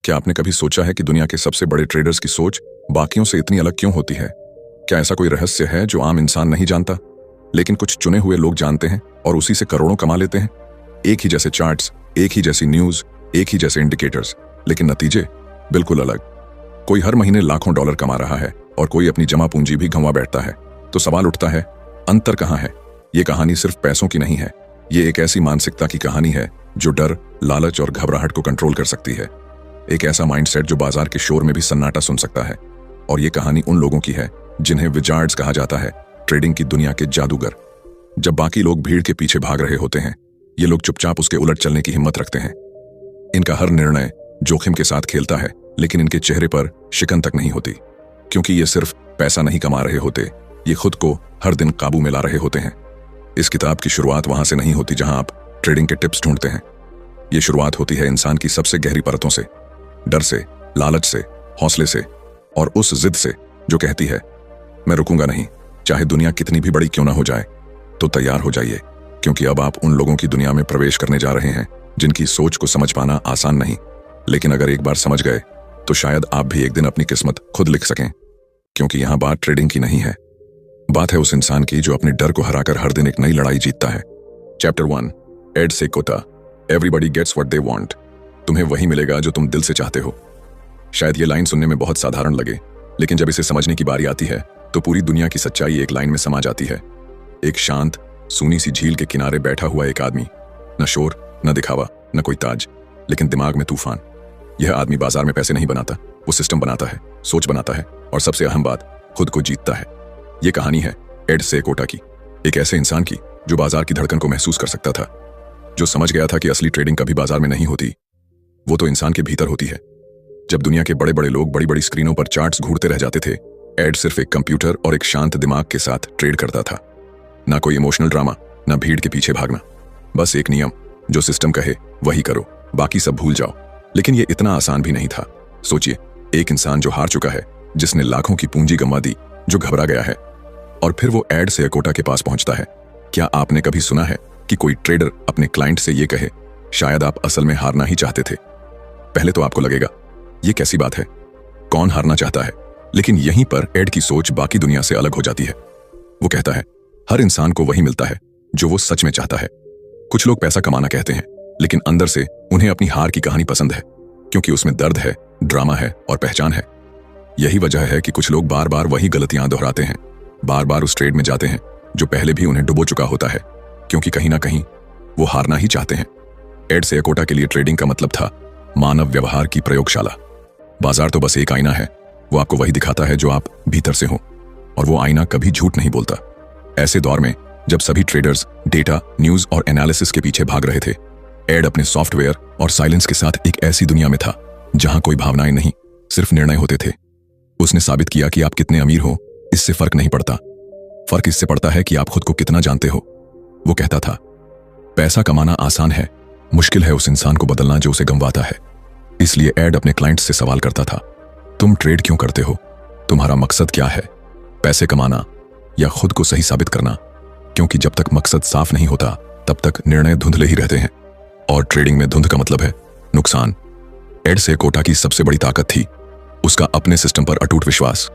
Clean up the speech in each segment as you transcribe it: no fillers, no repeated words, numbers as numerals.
क्या आपने कभी सोचा है कि दुनिया के सबसे बड़े ट्रेडर्स की सोच बाकियों से इतनी अलग क्यों होती है? क्या ऐसा कोई रहस्य है जो आम इंसान नहीं जानता, लेकिन कुछ चुने हुए लोग जानते हैं और उसी से करोड़ों कमा लेते हैं? एक ही जैसे चार्ट्स, एक ही जैसी न्यूज, एक ही जैसे इंडिकेटर्स, लेकिन नतीजे बिल्कुल अलग। कोई हर महीने लाखों डॉलर कमा रहा है और कोई अपनी जमा पूंजी भी गंवा बैठता है। तो सवाल उठता है, अंतर कहाँ है? ये कहानी सिर्फ पैसों की नहीं है, ये एक ऐसी मानसिकता की कहानी है जो डर, लालच और घबराहट को कंट्रोल कर सकती है। एक ऐसा माइंडसेट जो बाजार के शोर में भी सन्नाटा सुन सकता है। और ये कहानी उन लोगों की है जिन्हें विजार्ड्स कहा जाता है, ट्रेडिंग की दुनिया के जादूगर। जब बाकी लोग भीड़ के पीछे भाग रहे होते हैं, ये लोग चुपचाप उसके उलट चलने की हिम्मत रखते हैं। इनका हर निर्णय जोखिम के साथ खेलता है, लेकिन इनके चेहरे पर शिकन तक नहीं होती, क्योंकि ये सिर्फ पैसा नहीं कमा रहे होते, ये खुद को हर दिन काबू में ला रहे होते हैं। इस किताब की शुरुआत वहां से नहीं होती जहां आप ट्रेडिंग के टिप्स ढूंढते हैं। ये शुरुआत होती है इंसान की सबसे गहरी परतों से, डर से, लालच से, हौसले से और उस जिद से जो कहती है, मैं रुकूंगा नहीं, चाहे दुनिया कितनी भी बड़ी क्यों ना हो जाए। तो तैयार हो जाइए, क्योंकि अब आप उन लोगों की दुनिया में प्रवेश करने जा रहे हैं जिनकी सोच को समझ पाना आसान नहीं, लेकिन अगर एक बार समझ गए तो शायद आप भी एक दिन अपनी किस्मत खुद लिख सकें। क्योंकि यहां बात ट्रेडिंग की नहीं है, बात है उस इंसान की जो अपने डर को हराकर हर दिन एक नई लड़ाई जीतता है। Chapter 1, Ed Seykota, everybody gets what they want. तुम्हें वही मिलेगा जो तुम दिल से चाहते हो। शायद ये लाइन सुनने में बहुत साधारण लगे, लेकिन जब इसे समझने की बारी आती है तो पूरी दुनिया की सच्चाई एक लाइन में समा जाती है। एक शांत, सूनी सी झील के किनारे बैठा हुआ एक आदमी, न शोर, न दिखावा, न कोई ताज, लेकिन दिमाग में तूफान। यह आदमी बाजार में पैसे नहीं बनाता, वो सिस्टम बनाता है, सोच बनाता है और सबसे अहम बात, खुद को जीतता है। ये कहानी है एड सेकोटा की, एक ऐसे इंसान की जो बाजार की धड़कन को महसूस कर सकता था, जो समझ गया था कि असली ट्रेडिंग कभी बाजार में नहीं होती, वो तो इंसान के भीतर होती है। जब दुनिया के बड़े बड़े लोग बड़ी बड़ी स्क्रीनों पर चार्ट्स घूरते रह जाते थे, एड सिर्फ एक कंप्यूटर और एक शांत दिमाग के साथ ट्रेड करता था। ना कोई इमोशनल ड्रामा, ना भीड़ के पीछे भागना, बस एक नियम, जो सिस्टम कहे वही करो, बाकी सब भूल जाओ। लेकिन ये इतना आसान भी नहीं था। सोचिए, एक इंसान जो हार चुका है, जिसने लाखों की पूंजी गंवा दी, जो घबरा गया है, और फिर वो एड सेकोटा के पास पहुंचता है। क्या आपने कभी सुना है कि कोई ट्रेडर अपने क्लाइंट से ये कहे, शायद आप असल में हारना ही चाहते थे? पहले तो आपको लगेगा ये कैसी बात है, कौन हारना चाहता है? लेकिन यहीं पर एड की सोच बाकी दुनिया से अलग हो जाती है। वो कहता है, हर इंसान को वही मिलता है जो वो सच में चाहता है। कुछ लोग पैसा कमाना कहते हैं, लेकिन अंदर से उन्हें अपनी हार की कहानी पसंद है, क्योंकि उसमें दर्द है, ड्रामा है और पहचान है। यही वजह है कि कुछ लोग बार बार वही गलतियां दोहराते हैं, बार बार उस ट्रेड में जाते हैं जो पहले भी उन्हें डुबो चुका होता है, क्योंकि कहीं ना कहीं वो हारना ही चाहते हैं। एड सेकोटा के लिए ट्रेडिंग का मतलब था मानव व्यवहार की प्रयोगशाला। बाजार तो बस एक आईना है, वो आपको वही दिखाता है जो आप भीतर से हो, और वो आईना कभी झूठ नहीं बोलता। ऐसे दौर में जब सभी ट्रेडर्स डेटा, न्यूज और एनालिसिस के पीछे भाग रहे थे, एड अपने सॉफ्टवेयर और साइलेंस के साथ एक ऐसी दुनिया में था जहां कोई भावनाएं नहीं, सिर्फ निर्णय होते थे। उसने साबित किया कि आप कितने अमीर हो इससे फर्क नहीं पड़ता, फर्क इससे पड़ता है कि आप खुद को कितना जानते हो। वो कहता था, पैसा कमाना आसान है, मुश्किल है उस इंसान को बदलना जो उसे गंवाता है। इसलिए एड अपने क्लाइंट्स से सवाल करता था, तुम ट्रेड क्यों करते हो? तुम्हारा मकसद क्या है? पैसे कमाना या खुद को सही साबित करना? क्योंकि जब तक मकसद साफ नहीं होता, तब तक निर्णय धुंधले ही रहते हैं, और ट्रेडिंग में धुंध का मतलब है नुकसान। एड सेकोटा की सबसे बड़ी ताकत थी उसका अपने सिस्टम पर अटूट विश्वास।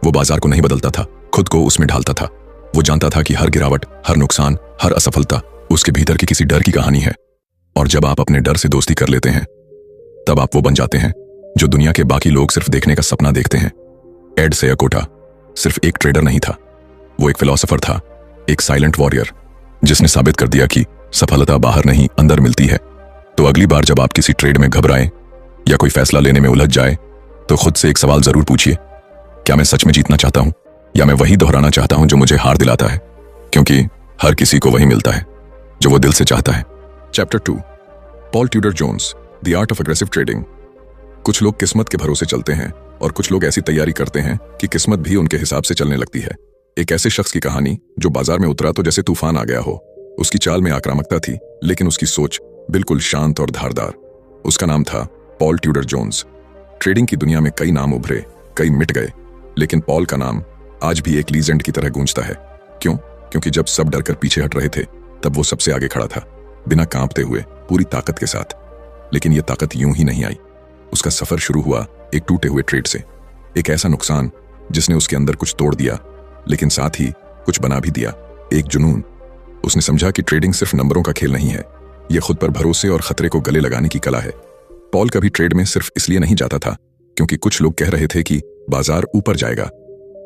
वो बाजार को नहीं बदलता था, खुद को उसमें ढालता था। वो जानता था कि हर गिरावट, हर नुकसान, हर असफलता उसके भीतर की किसी डर की कहानी है, और जब आप अपने डर से दोस्ती कर लेते हैं, तब आप वो बन जाते हैं जो दुनिया के बाकी लोग सिर्फ देखने का सपना देखते हैं। एड सेकोटा सिर्फ एक ट्रेडर नहीं था, वो एक फिलॉसफर था, एक साइलेंट वॉरियर, जिसने साबित कर दिया कि सफलता बाहर नहीं, अंदर मिलती है। तो अगली बार जब आप किसी ट्रेड में घबराएं या कोई फैसला लेने में उलझ जाए, तो खुद से एक सवाल जरूर पूछिए, क्या मैं सच में जीतना चाहता हूं, या मैं वही दोहराना चाहता हूं जो मुझे हार दिलाता है? क्योंकि हर किसी को वही मिलता है जो वो दिल से चाहता है। Chapter 2, Paul Tudor Jones, the art of aggressive trading. कुछ लोग किस्मत के भरोसे चलते हैं और कुछ लोग ऐसी तैयारी करते हैं कि किस्मत भी उनके हिसाब से चलने लगती है। एक ऐसे शख्स की कहानी जो बाजार में उतरा तो जैसे तूफान आ गया हो। उसकी चाल में आक्रामकता थी, लेकिन उसकी सोच बिल्कुल शांत और धारदार। उसका नाम था पॉल ट्यूडर जोन्स। ट्रेडिंग की दुनिया में कई नाम उभरे, कई मिट गए, लेकिन पॉल का नाम आज भी एक लीजेंड की तरह गूंजता है। क्यों? क्योंकि जब सब डरकर पीछे हट रहे थे, तब वो सबसे आगे खड़ा था, बिना कांपते हुए, पूरी ताकत के साथ। लेकिन यह ताकत यूं ही नहीं आई। उसका सफर शुरू हुआ एक टूटे हुए ट्रेड से, एक ऐसा नुकसान जिसने उसके अंदर कुछ तोड़ दिया, लेकिन साथ ही कुछ बना भी दिया, एक जुनून। उसने समझा कि ट्रेडिंग सिर्फ नंबरों का खेल नहीं है, यह खुद पर भरोसे और खतरे को गले लगाने की कला है। पॉल कभी ट्रेड में सिर्फ इसलिए नहीं जाता था क्योंकि कुछ लोग कह रहे थे कि बाजार ऊपर जाएगा।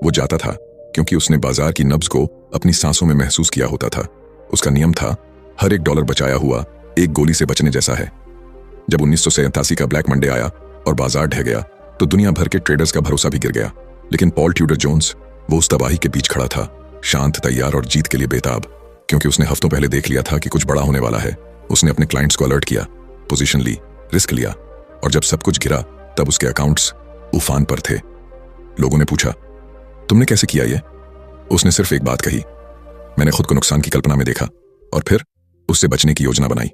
वो जाता था क्योंकि उसने बाजार की नब्ज को अपनी सांसों में महसूस किया होता था। उसका नियम था, हर एक डॉलर बचाया हुआ एक गोली से बचने जैसा है। जब 1987 का ब्लैक मंडे आया और बाजार ढह गया तो दुनिया भर के ट्रेडर्स का भरोसा भी गिर गया। लेकिन पॉल ट्यूडर जोन्स, वो उस तबाही के बीच खड़ा था, शांत, तैयार और जीत के लिए बेताब, क्योंकि उसने हफ्तों पहले देख लिया था कि कुछ बड़ा होने वाला है। उसने अपने क्लाइंट्स को अलर्ट किया, पोजीशन ली, रिस्क लिया, और जब सब कुछ गिरा तब उसके अकाउंट्स उफान पर थे। लोगों ने पूछा, तुमने कैसे किया ये? उसने सिर्फ एक बात कही, मैंने खुद को नुकसान की कल्पना में देखा और फिर उससे बचने की योजना बनाई।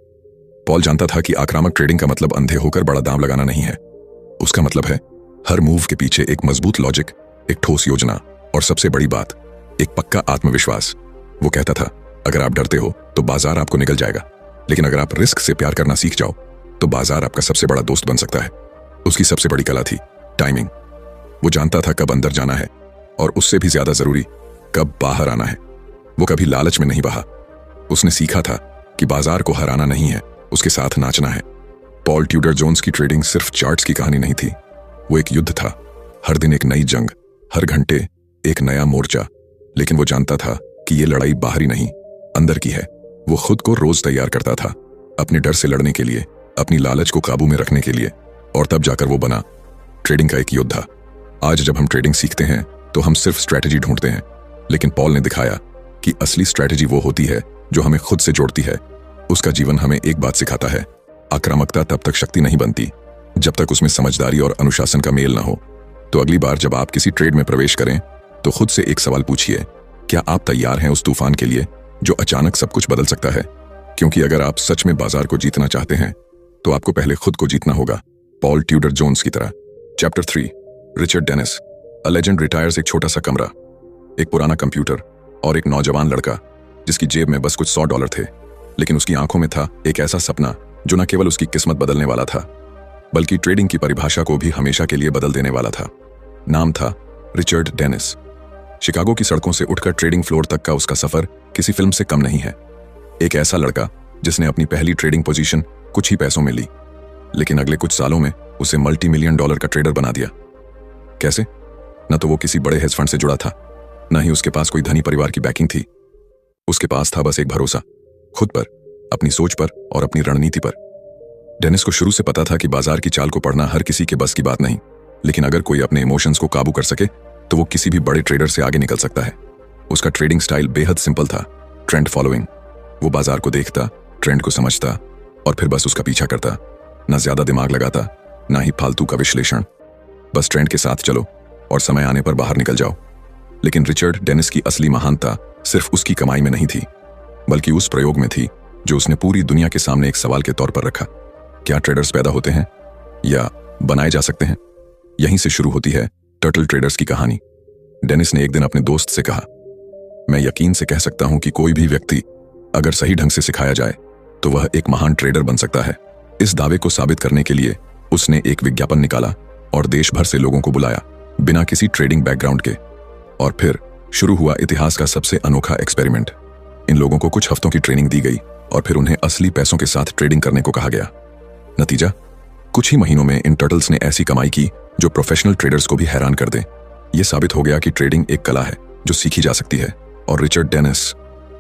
पॉल जानता था कि आक्रामक ट्रेडिंग का मतलब अंधे होकर बड़ा दाम लगाना नहीं है। उसका मतलब है हर मूव के पीछे एक मजबूत लॉजिक, एक ठोस योजना और सबसे बड़ी बात, एक पक्का आत्मविश्वास। वो कहता था, अगर आप डरते हो तो बाजार आपको निगल जाएगा, लेकिन अगर आप रिस्क से प्यार करना सीख जाओ तो बाजार आपका सबसे बड़ा दोस्त बन सकता है। उसकी सबसे बड़ी कला थी टाइमिंग। वो जानता था कब अंदर जाना है और उससे भी ज्यादा जरूरी कब बाहर आना है। वो कभी लालच में नहीं बहा। उसने सीखा था कि बाजार को हराना नहीं है, उसके साथ नाचना है। पॉल ट्यूडर जोन्स की ट्रेडिंग सिर्फ चार्ट्स की कहानी नहीं थी, वो एक युद्ध था। हर दिन एक नई जंग, हर घंटे एक नया मोर्चा। लेकिन वो जानता था कि ये लड़ाई बाहरी नहीं, अंदर की है। वो खुद को रोज तैयार करता था, अपने डर से लड़ने के लिए, अपनी लालच को काबू में रखने के लिए, और तब जाकर वो बना ट्रेडिंग का एक योद्धा। आज जब हम ट्रेडिंग सीखते हैं तो हम सिर्फ स्ट्रैटेजी ढूंढते हैं, लेकिन पॉल ने दिखाया कि असली स्ट्रैटेजी वो होती है जो हमें खुद से जोड़ती है। उसका जीवन हमें एक बात सिखाता है, आक्रामकता तब तक शक्ति नहीं बनती जब तक उसमें समझदारी और अनुशासन का मेल ना हो। तो अगली बार जब आप किसी ट्रेड में प्रवेश करें तो खुद से एक सवाल पूछिए, क्या आप तैयार हैं उस तूफान के लिए जो अचानक सब कुछ बदल सकता है? क्योंकि अगर आप सच में बाजार को जीतना चाहते हैं तो आपको पहले खुद को जीतना होगा, पॉल ट्यूडर जोन्स की तरह। Chapter 3, Richard Dennis. A legend retires. एक छोटा सा कमरा, एक पुराना कंप्यूटर और एक नौजवान लड़का जिसकी जेब में बस कुछ $100 थे, लेकिन उसकी आंखों में था एक ऐसा सपना जो न केवल उसकी किस्मत बदलने वाला था बल्कि ट्रेडिंग की परिभाषा को भी हमेशा के लिए बदल देने वाला था। नाम था रिचर्ड डेनिस। शिकागो की सड़कों से उठकर ट्रेडिंग फ्लोर तक का उसका सफर किसी फिल्म से कम नहीं है। एक ऐसा लड़का जिसने अपनी पहली ट्रेडिंग पोजीशन कुछ ही पैसों में ली, लेकिन अगले कुछ सालों में उसे $multi-million का ट्रेडर बना दिया। कैसे? न तो वो किसी बड़े हेज फंड से जुड़ा था, न ही उसके पास कोई धनी परिवार की बैकिंग थी। उसके पास था बस एक भरोसा, खुद पर, अपनी सोच पर और अपनी रणनीति पर। डेनिस को शुरू से पता था कि बाजार की चाल को पढ़ना हर किसी के बस की बात नहीं, लेकिन अगर कोई अपने इमोशंस को काबू कर सके तो वो किसी भी बड़े ट्रेडर से आगे निकल सकता है। उसका ट्रेडिंग स्टाइल बेहद सिंपल था, ट्रेंड फॉलोइंग। वो बाजार को देखता, ट्रेंड को समझता और फिर बस उसका पीछा करता। ना ज्यादा दिमाग लगाता, ना ही फालतू का विश्लेषण। बस ट्रेंड के साथ चलो और समय आने पर बाहर निकल जाओ। लेकिन रिचर्ड डेनिस की असली महानता सिर्फ उसकी कमाई में नहीं थी, बल्कि उस प्रयोग में थी जो उसने पूरी दुनिया के सामने एक सवाल के तौर पर रखा। क्या ट्रेडर्स पैदा होते हैं या बनाए जा सकते हैं? यहीं से शुरू होती है टर्टल ट्रेडर्स की कहानी। डेनिस ने एक दिन अपने दोस्त से कहा, मैं यकीन से कह सकता हूं कि कोई भी व्यक्ति अगर सही ढंग से सिखाया जाए तो वह एक महान ट्रेडर बन सकता है। इस दावे को साबित करने के लिए उसने एक विज्ञापन निकाला और देश भर से लोगों को बुलाया, बिना किसी ट्रेडिंग बैकग्राउंड के। और फिर शुरू हुआ इतिहास का सबसे अनोखा एक्सपेरिमेंट। इन लोगों को कुछ हफ्तों की ट्रेनिंग दी गई और फिर उन्हें असली पैसों के साथ ट्रेडिंग करने को कहा गया। नतीजा, कुछ ही महीनों में इन टर्टल्स ने ऐसी कमाई की जो प्रोफेशनल ट्रेडर्स को भी हैरान कर दे। यह साबित हो गया कि ट्रेडिंग एक कला है जो सीखी जा सकती है, और रिचर्ड डेनिस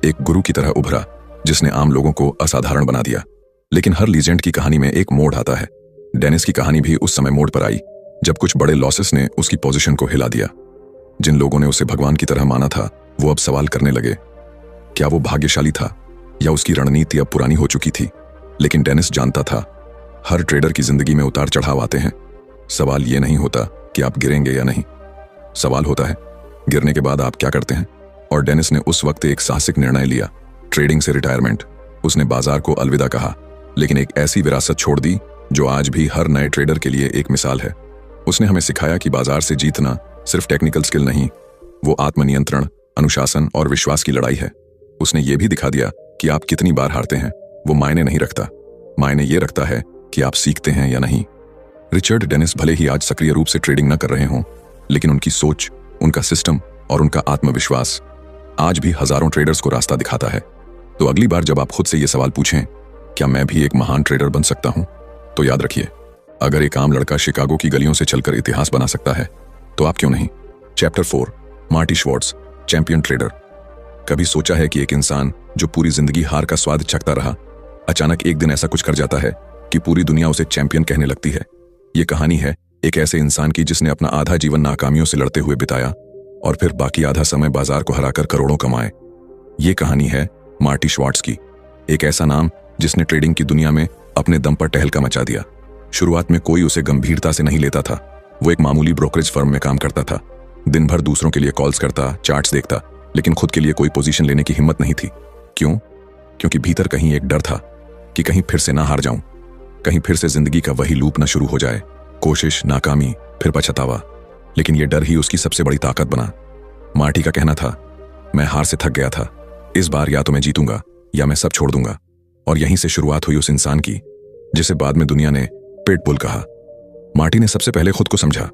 एक गुरु की तरह उभरा जिसने आम लोगों को असाधारण बना दिया। लेकिन हर लीजेंड की कहानी में एक मोड़ आता है। डेनिस की कहानी भी उस समय मोड़ पर आई जब कुछ बड़े लॉसेस ने उसकी पोजीशन को हिला दिया। जिन लोगों ने उसे भगवान की तरह माना था वो अब सवाल करने लगे, क्या वो भाग्यशाली था या उसकी रणनीति अब पुरानी हो चुकी थी? लेकिन डेनिस जानता था, हर ट्रेडर की जिंदगी में उतार चढ़ाव आते हैं। सवाल ये नहीं होता कि आप गिरेंगे या नहीं, सवाल होता है गिरने के बाद आप क्या करते हैं। और डेनिस ने उस वक्त एक साहसिक निर्णय लिया, ट्रेडिंग से रिटायरमेंट। उसने बाजार को अलविदा कहा, लेकिन एक ऐसी विरासत छोड़ दी जो आज भी हर नए ट्रेडर के लिए एक मिसाल है। उसने हमें सिखाया कि बाजार से जीतना सिर्फ टेक्निकल स्किल नहीं, वो आत्मनियंत्रण, अनुशासन और विश्वास की लड़ाई है। उसने ये भी दिखा दिया कि आप कितनी बार हारते हैं वो मायने नहीं रखता, मायने ये रखता है कि आप सीखते हैं या नहीं। रिचर्ड डेनिस भले ही आज सक्रिय रूप से ट्रेडिंग न कर रहे हों, लेकिन उनकी सोच, उनका सिस्टम और उनका आत्मविश्वास आज भी हजारों ट्रेडर्स को रास्ता दिखाता है। तो अगली बार जब आप खुद से ये सवाल पूछें, क्या मैं भी एक महान ट्रेडर बन सकता हूं, तो याद रखिए, अगर एक आम लड़का शिकागो की गलियों से चलकर इतिहास बना सकता है, तो आप क्यों नहीं। Chapter 4, Marty Schwartz, champion trader. कभी सोचा है कि एक इंसान जो पूरी जिंदगी हार का स्वाद चखता रहा, अचानक एक दिन ऐसा कुछ कर जाता है कि पूरी दुनिया उसे चैंपियन कहने लगती है। ये कहानी है एक ऐसे इंसान की जिसने अपना आधा जीवन नाकामियों से लड़ते हुए बिताया और फिर बाकी आधा समय बाजार को हराकर करोड़ों कमाए। ये कहानी है मार्टी श्वार्ट्ज की, एक ऐसा नाम जिसने ट्रेडिंग की दुनिया में अपने दम पर टहलका मचा दिया। शुरुआत में कोई उसे गंभीरता से नहीं लेता था। वो एक मामूली ब्रोकरेज फर्म में काम करता था, दिन भर दूसरों के लिए कॉल्स करता, चार्ट्स देखता, लेकिन खुद के लिए कोई पोजीशन लेने की हिम्मत नहीं थी। क्यों? क्योंकि भीतर कहीं एक डर था कि कहीं फिर से ना हार जाऊं, कहीं फिर से जिंदगी का वही लूप ना शुरू हो जाए, कोशिश, नाकामी, फिर पछतावा। लेकिन यह डर ही उसकी सबसे बड़ी ताकत बना। मार्टी का कहना था, मैं हार से थक गया था, इस बार या तो मैं जीतूंगा या मैं सब छोड़ दूंगा। और यहीं से शुरुआत हुई उस इंसान की जिसे बाद में दुनिया ने पिटबुल कहा। मार्टी ने सबसे पहले खुद को समझा।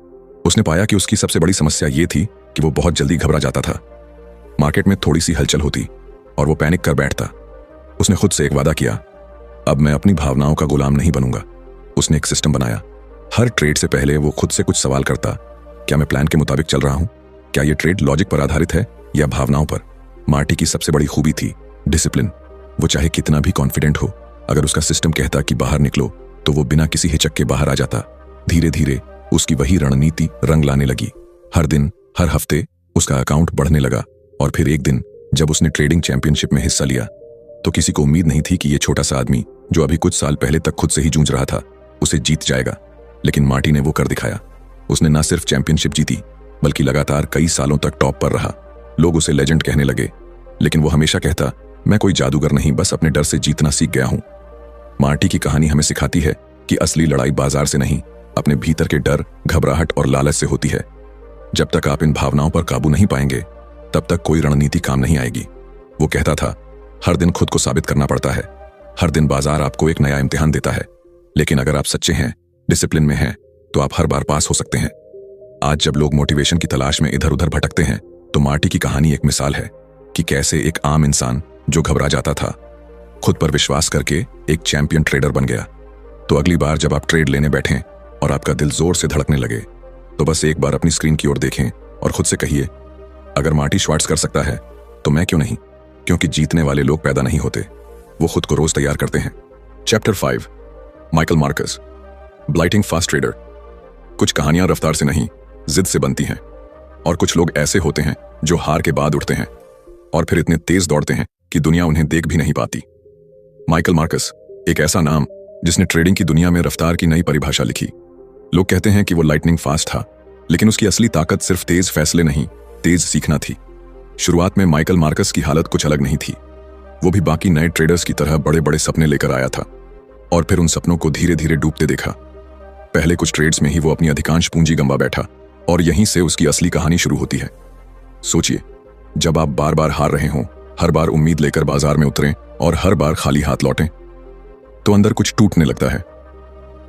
उसने पाया कि उसकी सबसे बड़ी समस्या ये थी कि वो बहुत जल्दी घबरा जाता था। मार्केट में थोड़ी सी हलचल होती और वो पैनिक कर बैठता। उसने खुद से एक वादा किया, अब मैं अपनी भावनाओं का गुलाम नहीं बनूंगा। उसने एक सिस्टम बनाया। हर ट्रेड से पहले वो खुद से कुछ सवाल करता, क्या मैं प्लान के मुताबिक चल रहा हूं? क्या ये ट्रेड लॉजिक पर आधारित है या भावनाओं पर? मार्टी की सबसे बड़ी खूबी थी डिसिप्लिन। वो चाहे कितना भी कॉन्फिडेंट हो, अगर उसका सिस्टम कहता कि बाहर निकलो, तो वो बिना किसी हिचक के बाहर आ जाता। धीरे धीरे उसकी वही रणनीति रंग लाने लगी। हर दिन, हर हफ्ते उसका अकाउंट बढ़ने लगा और फिर एक दिन जब उसने ट्रेडिंग चैंपियनशिप में हिस्सा लिया, तो किसी को उम्मीद नहीं थी कि ये छोटा सा आदमी जो अभी कुछ साल पहले तक खुद से ही जूझ रहा था, उसे जीत जाएगा। लेकिन मार्टी ने वो कर दिखाया। उसने न सिर्फ चैंपियनशिप जीती, बल्कि लगातार कई सालों तक टॉप पर रहा। लोग उसे लेजेंड कहने लगे, लेकिन वो हमेशा कहता, मैं कोई जादूगर नहीं, बस अपने डर से जीतना सीख गया हूं। मार्टी की कहानी हमें सिखाती है कि असली लड़ाई बाजार से नहीं, अपने भीतर के डर, घबराहट और लालच से होती है। जब तक आप इन भावनाओं पर काबू नहीं पाएंगे, तब तक कोई रणनीति काम नहीं आएगी। वो कहता था, हर दिन खुद को साबित करना पड़ता है, हर दिन बाजार आपको एक नया इम्तिहान देता है, लेकिन अगर आप सच्चे हैं, डिसिप्लिन में हैं, तो आप हर बार पास हो सकते हैं। आज जब लोग मोटिवेशन की तलाश में इधर उधर भटकते हैं, तो मार्टी की कहानी एक मिसाल है कि कैसे एक आम इंसान जो घबरा जाता था, खुद पर विश्वास करके एक चैंपियन ट्रेडर बन गया। तो अगली बार जब आप ट्रेड लेने बैठें और आपका दिल जोर से धड़कने लगे, तो बस एक बार अपनी स्क्रीन की ओर देखें और खुद से कहिए, अगर मार्टी श्वार्ट्ज कर सकता है, तो मैं क्यों नहीं? क्योंकि जीतने वाले लोग पैदा नहीं होते, वो खुद को रोज तैयार करते हैं। Chapter 5, Michael Marcus, blighting fast trader. कुछ कहानियां रफ्तार से नहीं, जिद से बनती हैं, और कुछ लोग ऐसे होते हैं जो हार के बाद उठते हैं और फिर इतने तेज दौड़ते हैं कि दुनिया उन्हें देख भी नहीं पाती। माइकल मार्कस, एक ऐसा नाम जिसने ट्रेडिंग की दुनिया में रफ्तार की नई परिभाषा लिखी। लोग कहते हैं कि वो लाइटनिंग फास्ट था, लेकिन उसकी असली ताकत सिर्फ तेज फैसले नहीं, तेज सीखना थी। शुरुआत में माइकल मार्कस की हालत कुछ अलग नहीं थी। वो भी बाकी नए ट्रेडर्स की तरह बड़े बड़े सपने लेकर आया था और फिर उन सपनों को धीरे धीरे डूबते देखा। पहले कुछ ट्रेड्स में ही वो अपनी अधिकांश पूंजी गंवा बैठा और यहीं से उसकी असली कहानी शुरू होती है। सोचिए, जब आप बार बार हार रहे हों, हर बार उम्मीद लेकर बाजार में उतरें और हर बार खाली हाथ लौटें, तो अंदर कुछ टूटने लगता है।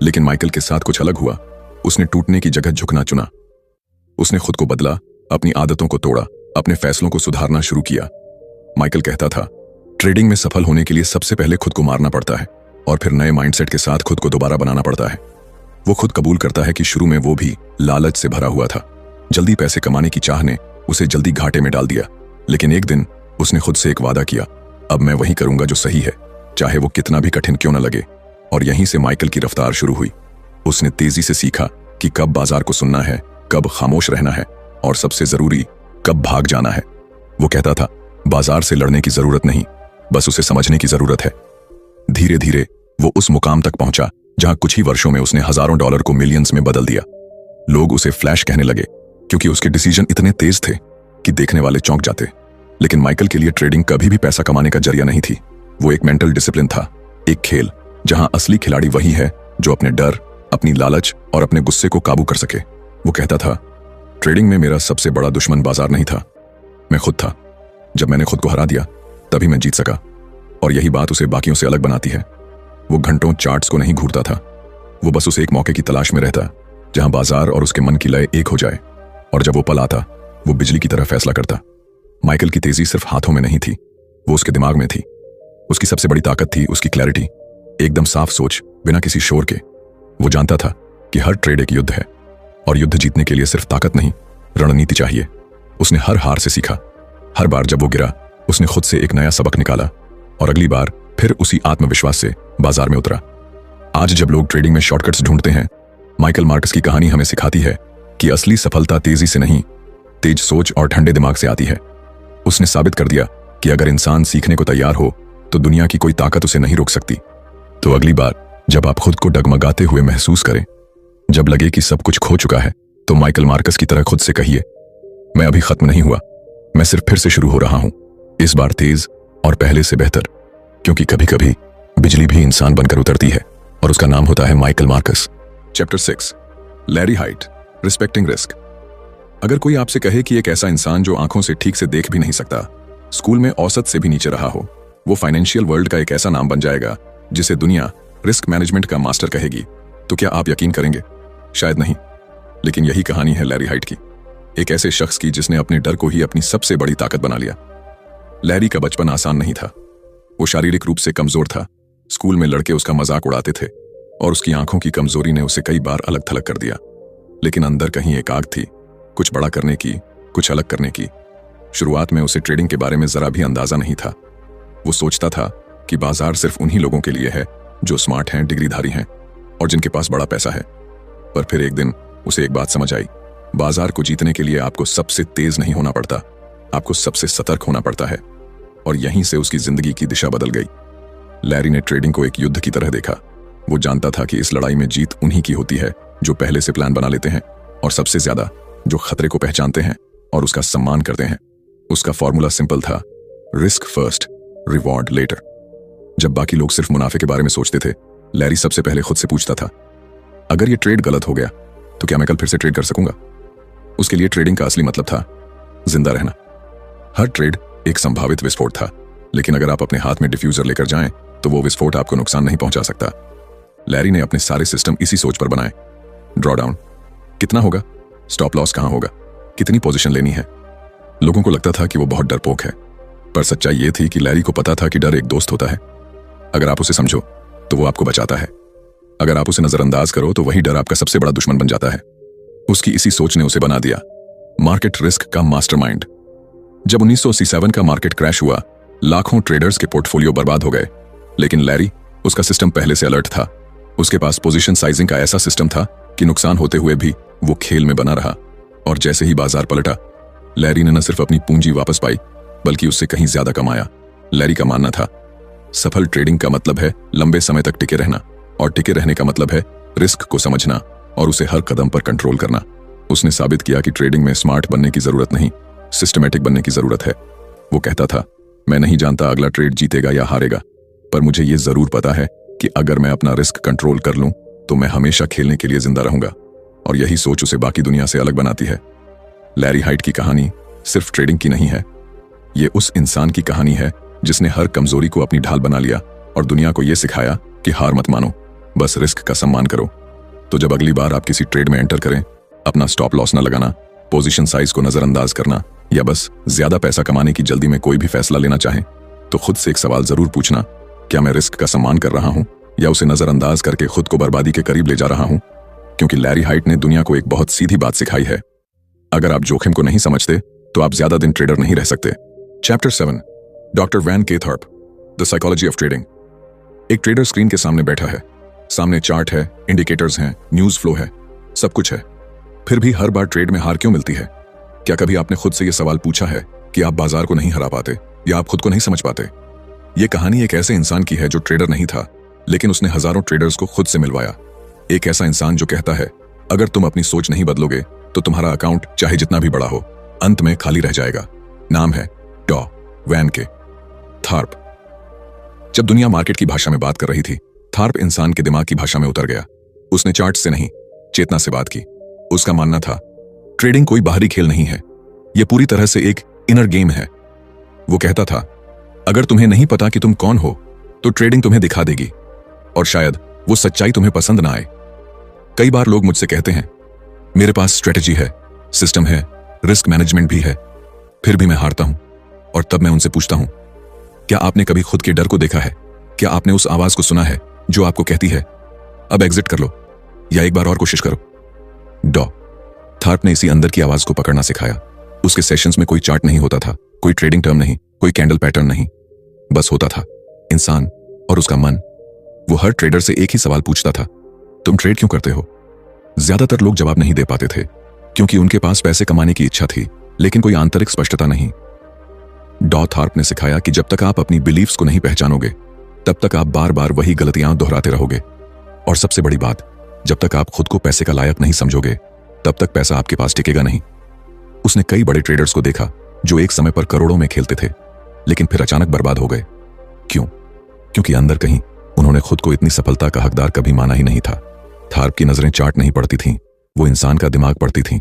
लेकिन माइकल के साथ कुछ अलग हुआ। उसने टूटने की जगह झुकना चुना। उसने खुद को बदला, अपनी आदतों को तोड़ा, अपने फैसलों को सुधारना शुरू किया। माइकल कहता था, ट्रेडिंग में सफल होने के लिए सबसे पहले खुद को मारना पड़ता है और फिर नए माइंडसेट के साथ खुद को दोबारा बनाना पड़ता है। वो खुद कबूल करता है कि शुरू में वो भी लालच से भरा हुआ था। जल्दी पैसे कमाने की चाह ने उसे जल्दी घाटे में डाल दिया। लेकिन एक दिन उसने खुद से एक वादा किया, अब मैं वही करूंगा जो सही है, चाहे वो कितना भी कठिन क्यों न लगे। और यहीं से माइकल की रफ्तार शुरू हुई। उसने तेजी से सीखा कि कब बाजार को सुनना है, कब खामोश रहना है और सबसे जरूरी, कब भाग जाना है। वो कहता था, बाजार से लड़ने की जरूरत नहीं, बस उसे समझने की जरूरत है। धीरे धीरे वो उस मुकाम तक पहुंचा जहां कुछ ही वर्षों में उसने हजारों डॉलर को मिलियंस में बदल दिया। लोग उसे फ्लैश कहने लगे क्योंकि उसके डिसीजन इतने तेज थे कि देखने वाले चौंक जाते। लेकिन माइकल के लिए ट्रेडिंग कभी भी पैसा कमाने का जरिया नहीं थी। वो एक मेंटल डिसिप्लिन था, एक खेल जहां असली खिलाड़ी वही है जो अपने डर, अपनी लालच और अपने गुस्से को काबू कर सके। वो कहता था, ट्रेडिंग में मेरा सबसे बड़ा दुश्मन बाजार नहीं था, मैं खुद था। जब मैंने खुद को हरा दिया, तभी मैं जीत सका। और यही बात उसे बाकियों से अलग बनाती है। वो घंटों चार्ट्स को नहीं घूरता था, वो बस उस एक मौके की तलाश में रहता जहां बाजार और उसके मन की लय एक हो जाए, और जब वो पल आता वो बिजली की तरह फैसला करता। माइकल की तेजी सिर्फ हाथों में नहीं थी, वो उसके दिमाग में थी। उसकी सबसे बड़ी ताकत थी उसकी क्लैरिटी, एकदम साफ सोच बिना किसी शोर के। वो जानता था कि हर ट्रेड एक युद्ध है, और युद्ध जीतने के लिए सिर्फ ताकत नहीं, रणनीति चाहिए। उसने हर हार से सीखा। हर बार जब वो गिरा उसने खुद से एक नया सबक निकाला, और अगली बार फिर उसी आत्मविश्वास से बाजार में उतरा। आज जब लोग ट्रेडिंग में शॉर्टकट्स ढूंढते हैं, माइकल मार्कस की कहानी हमें सिखाती है कि असली सफलता तेजी से नहीं, तेज सोच और ठंडे दिमाग से आती है। उसने साबित कर दिया कि अगर इंसान सीखने को तैयार हो तो दुनिया की कोई ताकत उसे नहीं रोक सकती। तो अगली बार जब आप खुद को डगमगाते हुए महसूस करें, जब लगे कि सब कुछ खो चुका है, तो माइकल मार्कस की तरह खुद से कहिए, मैं अभी खत्म नहीं हुआ, मैं सिर्फ फिर से शुरू हो रहा हूं, इस बार तेज और पहले से बेहतर। क्योंकि कभी कभी बिजली भी इंसान बनकर उतरती है, और उसका नाम होता है Michael Marcus. Chapter 6, Larry height, respecting risk. अगर कोई आपसे कहे कि एक ऐसा इंसान जो आंखों से ठीक से देख भी नहीं सकता, स्कूल में औसत से भी नीचे रहा हो, वो फाइनेंशियल वर्ल्ड का एक ऐसा नाम बन जाएगा जिसे दुनिया रिस्क मैनेजमेंट का मास्टर कहेगी, तो क्या आप यकीन करेंगे? शायद नहीं। लेकिन यही कहानी है लैरी हाइट की, एक ऐसे शख्स की जिसने अपने डर को ही अपनी सबसे बड़ी ताकत बना लिया। लैरी का बचपन आसान नहीं था। वो शारीरिक रूप से कमजोर था। स्कूल में लड़के उसका मजाक उड़ाते थे, और उसकी आंखों की कमजोरी ने उसे कई बार अलग थलग कर दिया। लेकिन अंदर कहीं एक आग थी, कुछ बड़ा करने की, कुछ अलग करने की। शुरुआत में उसे ट्रेडिंग के बारे में जरा भी अंदाजा नहीं था। वो सोचता था कि बाजार सिर्फ उन्हीं लोगों के लिए है जो स्मार्ट हैं, डिग्रीधारी हैं और जिनके पास बड़ा पैसा है। पर फिर एक दिन उसे एक बात समझ आई, बाजार को जीतने के लिए आपको सबसे तेज नहीं होना पड़ता, आपको सबसे सतर्क होना पड़ता है। और यहीं से उसकी जिंदगी की दिशा बदल गई। लैरी ने ट्रेडिंग को एक युद्ध की तरह देखा। वो जानता था कि इस लड़ाई में जीत उन्हीं की होती है जो पहले से प्लान बना लेते हैं, और सबसे ज्यादा जो खतरे को पहचानते हैं और उसका सम्मान करते हैं। उसका फॉर्मूला सिंपल था, रिस्क फर्स्ट, रिवॉर्ड लेटर। जब बाकी लोग सिर्फ मुनाफे के बारे में सोचते थे, लैरी सबसे पहले खुद से पूछता था, अगर ये ट्रेड गलत हो गया तो क्या मैं कल फिर से ट्रेड कर सकूंगा? उसके लिए ट्रेडिंग का असली मतलब था जिंदा रहना। हर ट्रेड एक संभावित विस्फोट था, लेकिन अगर आप अपने हाथ में डिफ्यूजर लेकर जाएं तो वो विस्फोट आपको नुकसान नहीं पहुंचा सकता। लैरी ने अपने सारे सिस्टम इसी सोच पर बनाए। ड्रॉडाउन कितना होगा, स्टॉप लॉस कहां होगा, कितनी पोजीशन लेनी है। लोगों को लगता था कि वो बहुत डरपोक है, पर सच्चाई ये थी कि लैरी को पता था कि डर एक दोस्त होता है। अगर आप उसे समझो तो वो आपको बचाता है, अगर आप उसे नजरअंदाज करो तो वही डर आपका सबसे बड़ा दुश्मन बन जाता है। उसकी इसी सोच ने उसे बना दिया मार्केट रिस्क का मास्टरमाइंड। जब 1987 का मार्केट क्रैश हुआ, लाखों ट्रेडर्स के पोर्टफोलियो बर्बाद हो गए, लेकिन लैरी, उसका सिस्टम पहले से अलर्ट था। उसके पास पोजीशन साइजिंग का ऐसा सिस्टम था कि नुकसान होते हुए भी वो खेल में बना रहा। और जैसे ही बाजार पलटा, लैरी ने न सिर्फ अपनी पूंजी वापस पाई बल्कि उससे कहीं ज्यादा कमाया। लैरी का मानना था, सफल ट्रेडिंग का मतलब है लंबे समय तक टिके रहना, और टिके रहने का मतलब है रिस्क को समझना और उसे हर कदम पर कंट्रोल करना। उसने साबित किया कि ट्रेडिंग में स्मार्ट बनने की जरूरत नहीं, सिस्टमैटिक बनने की जरूरत है। वो कहता था, मैं नहीं जानता अगला ट्रेड जीतेगा या हारेगा, पर मुझे ये जरूर पता है कि अगर मैं अपना रिस्क कंट्रोल कर लूं तो मैं हमेशा खेलने के लिए जिंदा रहूंगा। और यही सोच उसे बाकी दुनिया से अलग बनाती है। लैरी हाइट की कहानी सिर्फ ट्रेडिंग की नहीं है, ये उस इंसान की कहानी है जिसने हर कमजोरी को अपनी ढाल बना लिया और दुनिया को यह सिखाया कि हार मत मानो, बस रिस्क का सम्मान करो। तो जब अगली बार आप किसी ट्रेड में एंटर करें, अपना स्टॉप लॉस न लगाना, पोजीशन साइज को नजरअंदाज करना, या बस ज्यादा पैसा कमाने की जल्दी में कोई भी फैसला लेना चाहें, तो खुद से एक सवाल जरूर पूछना, क्या मैं रिस्क का सम्मान कर रहा हूं या उसे नजरअंदाज करके खुद को बर्बादी के करीब ले जा रहा हूं? क्योंकि लैरी हाइट ने दुनिया को एक बहुत सीधी बात सिखाई है, अगर आप जोखिम को नहीं समझते तो आप ज्यादा दिन ट्रेडर नहीं रह सकते। Chapter 7, doctor Van K Tharp, the psychology of trading. एक ट्रेडर स्क्रीन के सामने बैठा है, सामने चार्ट है, इंडिकेटर्स हैं, न्यूज फ्लो है, सब कुछ है। फिर भी हर बार ट्रेड में हार क्यों मिलती है? क्या कभी आपने खुद से यह सवाल पूछा है कि आप बाजार को नहीं हरा पाते या आप खुद को नहीं समझ पाते? यह कहानी एक ऐसे इंसान की है जो ट्रेडर नहीं था, लेकिन उसने हजारों ट्रेडर्स को खुद से मिलवाया। एक ऐसा इंसान जो कहता है, अगर तुम अपनी सोच नहीं बदलोगे तो तुम्हारा अकाउंट चाहे जितना भी बड़ा हो, अंत में खाली रह जाएगा। नाम है डॉ वैन के थार्प। जब दुनिया मार्केट की भाषा में बात कर रही थी, थार्प इंसान के दिमाग की भाषा में उतर गया। उसने चार्ट से नहीं, चेतना से बात की। उसका मानना था, ट्रेडिंग कोई बाहरी खेल नहीं है, यह पूरी तरह से एक इनर गेम है। वो कहता था, अगर तुम्हें नहीं पता कि तुम कौन हो तो ट्रेडिंग तुम्हें दिखा देगी, और शायद वो सच्चाई तुम्हें पसंद ना आए, कई बार लोग मुझसे कहते हैं, मेरे पास स्ट्रेटजी है, सिस्टम है, रिस्क मैनेजमेंट भी है, फिर भी मैं हारता हूं। और तब मैं उनसे पूछता हूं, क्या आपने कभी खुद के डर को देखा है? क्या आपने उस आवाज को सुना है जो आपको कहती है, अब एग्जिट कर लो या एक बार और कोशिश करो? डॉ थार्प ने इसी अंदर की आवाज को पकड़ना सिखाया। उसके सेशंस में कोई चार्ट नहीं होता था, कोई ट्रेडिंग टर्म नहीं, कोई कैंडल पैटर्न नहीं, बस होता था इंसान और उसका मन। वो हर ट्रेडर से एक ही सवाल पूछता था, तुम ट्रेड क्यों करते हो? ज्यादातर लोग जवाब नहीं दे पाते थे, क्योंकि उनके पास पैसे कमाने की इच्छा थी, लेकिन कोई आंतरिक स्पष्टता नहीं। डॉ थार्प ने सिखाया कि जब तक आप अपनी बिलीफ्स को नहीं पहचानोगे, तब तक आप बार बार वही गलतियां दोहराते रहोगे। और सबसे बड़ी बात, जब तक आप खुद को पैसे का लायक नहीं समझोगे, तब तक पैसा आपके पास टिकेगा नहीं। उसने कई बड़े ट्रेडर्स को देखा जो एक समय पर करोड़ों में खेलते थे, लेकिन फिर अचानक बर्बाद हो गए। क्यों? क्योंकि अंदर कहीं उन्होंने खुद को इतनी सफलता का हकदार कभी माना ही नहीं था। थार्प की नजरें चार्ट नहीं पड़ती थीं, वो इंसान का दिमाग पढ़ती थीं।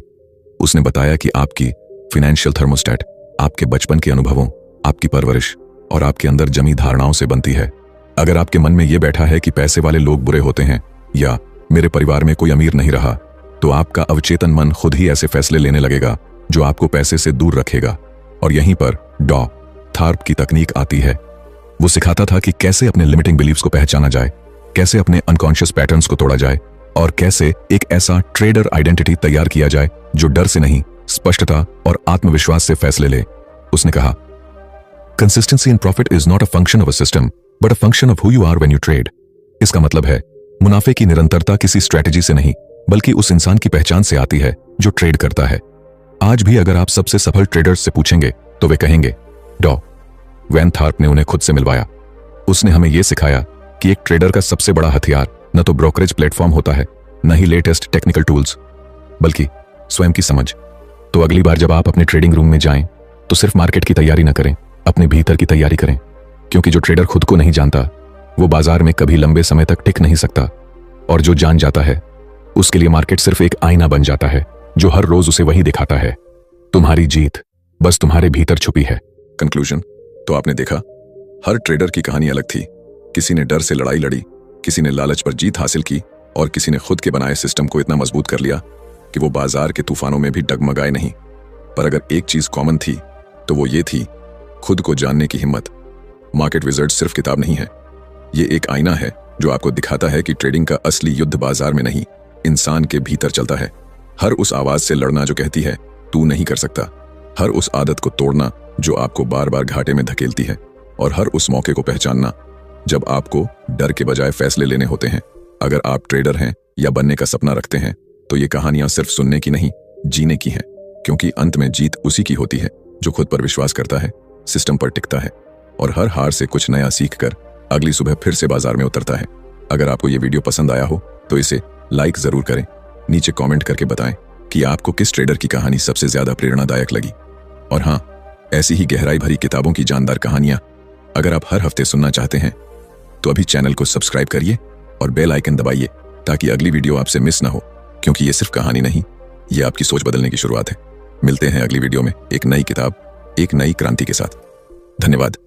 उसने बताया कि आपकी फाइनेंशियल थर्मोस्टेट आपके बचपन के अनुभवों, आपकी परवरिश और आपके अंदर जमी धारणाओं से बनती है। अगर आपके मन में यह बैठा है कि पैसे वाले लोग बुरे होते हैं या मेरे परिवार में कोई अमीर नहीं रहा, तो आपका अवचेतन मन खुद ही ऐसे फैसले लेने लगेगा जो आपको पैसे से दूर रखेगा। और यहीं पर डॉ थार्प की तकनीक आती है। वो सिखाता था कि कैसे अपने लिमिटिंग बिलीव्स को पहचाना जाए, कैसे अपने अनकॉन्शियस पैटर्न्स को तोड़ा जाए और कैसे एक ऐसा ट्रेडर आइडेंटिटी तैयार किया जाए जो डर से नहीं, स्पष्टता और आत्मविश्वास से फैसले ले। उसने कहा, consistency in profit is not a function of a system but a function of who you are when you trade. इसका मतलब है, मुनाफे की निरंतरता किसी स्ट्रेटजी से नहीं, बल्कि उस इंसान की पहचान से आती है जो ट्रेड करता है। आज भी अगर आप सबसे सफल ट्रेडर्स से पूछेंगे तो वे कहेंगे, डॉ वैन थार्प ने उन्हें खुद से मिलवाया। उसने हमें यह सिखाया कि एक ट्रेडर का सबसे बड़ा हथियार न तो ब्रोकरेज प्लेटफॉर्म होता है, न ही लेटेस्ट टेक्निकल टूल्स, बल्कि स्वयं की समझ। तो अगली बार जब आप अपने ट्रेडिंग रूम में जाएं, तो सिर्फ मार्केट की तैयारी न करें, अपने भीतर की तैयारी करें। क्योंकि जो ट्रेडर खुद को नहीं जानता, वो बाजार में कभी लंबे समय तक टिक नहीं सकता। और जो जान जाता है, उसके लिए मार्केट सिर्फ एक आईना बन जाता है जो हर रोज उसे वही दिखाता है। तुम्हारी जीत बस तुम्हारे भीतर छुपी है। कंक्लूजन, तो आपने देखा, हर ट्रेडर की कहानी अलग थी। किसी ने डर से लड़ाई लड़ी, किसी ने लालच पर जीत हासिल की और किसी ने खुद के बनाए सिस्टम को इतना मजबूत कर लिया कि वो बाजार के तूफानों में भी डगमगाए नहीं। पर अगर एक चीज कॉमन थी तो वो ये थी, खुद को जानने की हिम्मत। मार्केट विजर्ड सिर्फ किताब नहीं है, ये एक आईना है जो आपको दिखाता है कि ट्रेडिंग का असली युद्ध बाजार में नहीं, इंसान के भीतर चलता है। हर उस आवाज से लड़ना जो कहती है तू नहीं कर सकता, हर उस आदत को तोड़ना जो आपको बार बार घाटे में धकेलती है, और हर उस मौके को पहचानना जब आपको डर के बजाय फैसले लेने होते हैं। अगर आप ट्रेडर हैं या बनने का सपना रखते हैं, तो ये कहानियां सिर्फ सुनने की नहीं, जीने की हैं। क्योंकि अंत में जीत उसी की होती है जो खुद पर विश्वास करता है, सिस्टम पर टिकता है और हर हार से कुछ नया सीख कर अगली सुबह फिर से बाजार में उतरता है। अगर आपको ये वीडियो पसंद आया हो तो इसे लाइक जरूर करें। नीचे कमेंट करके बताएं कि आपको किस ट्रेडर की कहानी सबसे ज्यादा प्रेरणादायक लगी। और हाँ, ऐसी ही गहराई भरी किताबों की जानदार कहानियां अगर आप हर हफ्ते सुनना चाहते हैं, तो अभी चैनल को सब्सक्राइब करिए और बेल आइकन दबाइए ताकि अगली वीडियो आपसे मिस ना हो। क्योंकि ये सिर्फ कहानी नहीं, ये आपकी सोच बदलने की शुरुआत है। मिलते हैं अगली वीडियो में एक नई किताब, एक नई क्रांति के साथ। धन्यवाद।